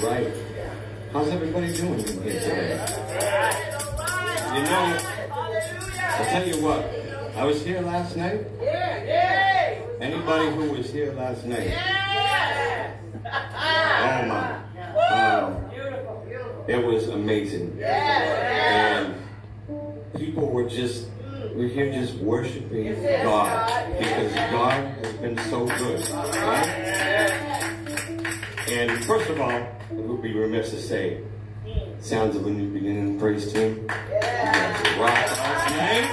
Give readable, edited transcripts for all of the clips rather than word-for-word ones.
right. How's everybody doing in here today? You know, I'll tell you what. I was here last night. Anybody who was here last night? Oh my. It was amazing. And people were just, we're here just worshiping God because God has been so good. Right? And first of all, it would be remiss to say, sounds of a new beginning praise team. Rock last night.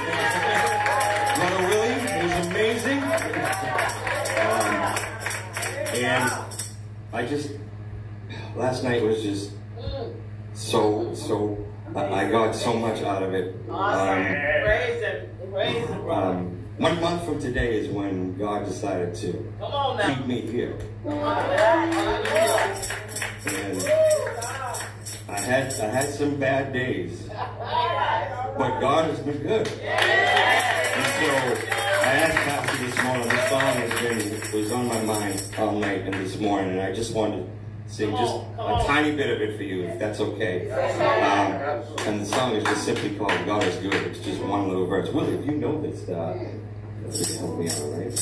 Brother Willie, it was amazing. And I just, last night was just so, I got so much out of it. Praise him. 1 month from today is when God decided to keep me here. And I had some bad days, but God has been good. And so I asked Pastor this morning, this song was on my mind all night and this morning, and I just wanted to sing just a tiny bit of it for you, if that's okay. And the song is just simply called God is Good. It's just one little verse. Willie, if you know this, just help me out, right?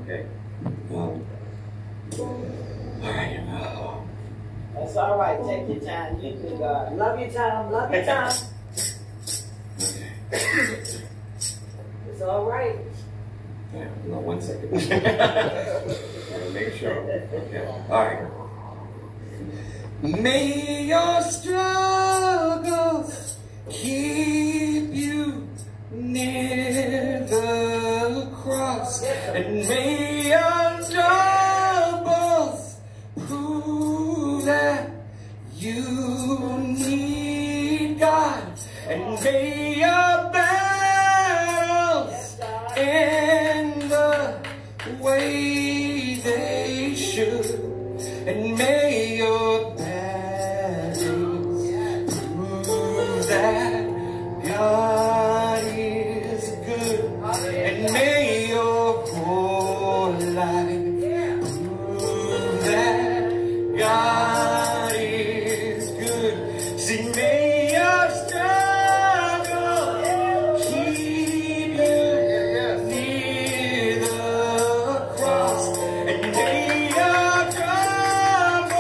Okay. All right. That's all right. Take your time. You can God. Love your time. Love your time. Okay. It's all right. Yeah, no, 1 second. Gotta make sure. Okay. All right. May your struggles keep you near the cross, and may your troubles prove that you need God, and may your battles end the way they should, and may your battles prove that God is good, and may your whole life prove that God is good. See, may your struggle keep you near the cross, and may your troubles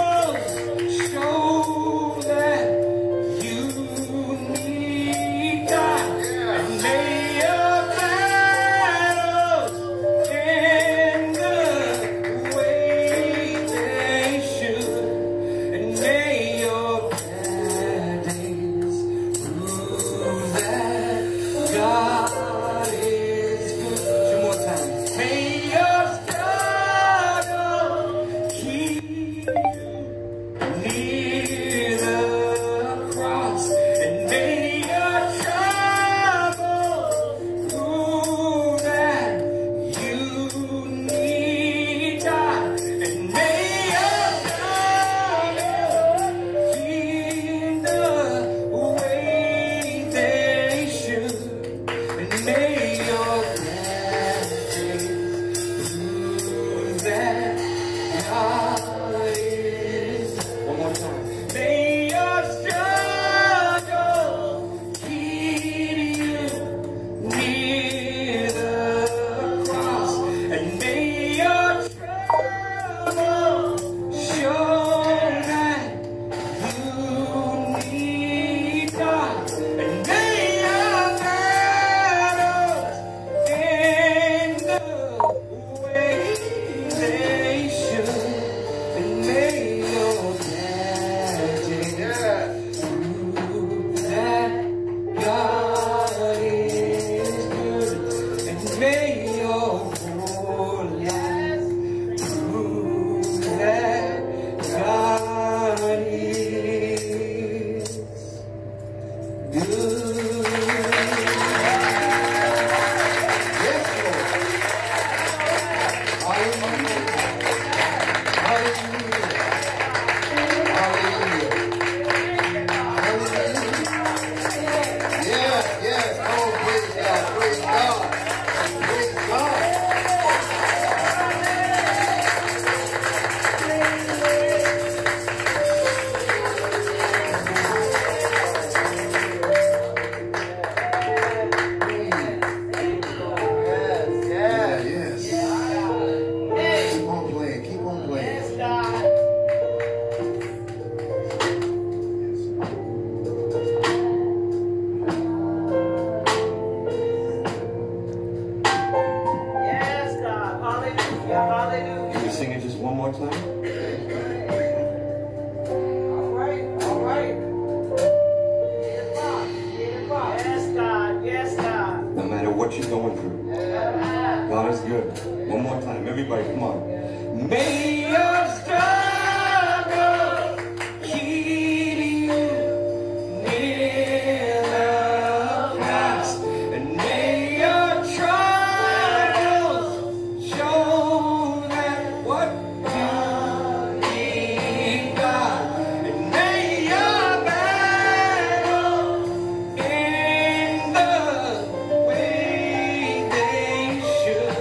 one more time? All right, all right. Yes, God, yes, God. No matter what you're going through, God is good. One more time, everybody, come on. May your struggle keep you near the cross, and may your trials show that what you need God, and may your battle in the way they should,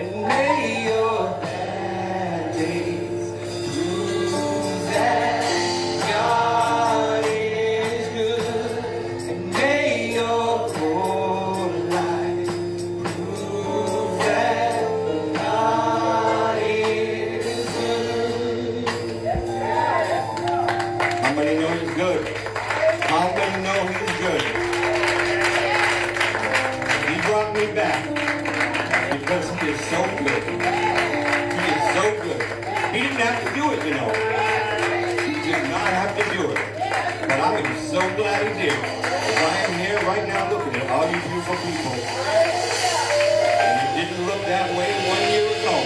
and may your bad days prove that God is good, and may your poor life prove that God is good. How many know He's good? How many know He's good? He brought me back because He is so good. He is so good. He didn't have to do it, you know. He did not have to do it. But I am so glad He did. Because I am here right now looking at all you beautiful people. And it didn't look that way 1 year ago.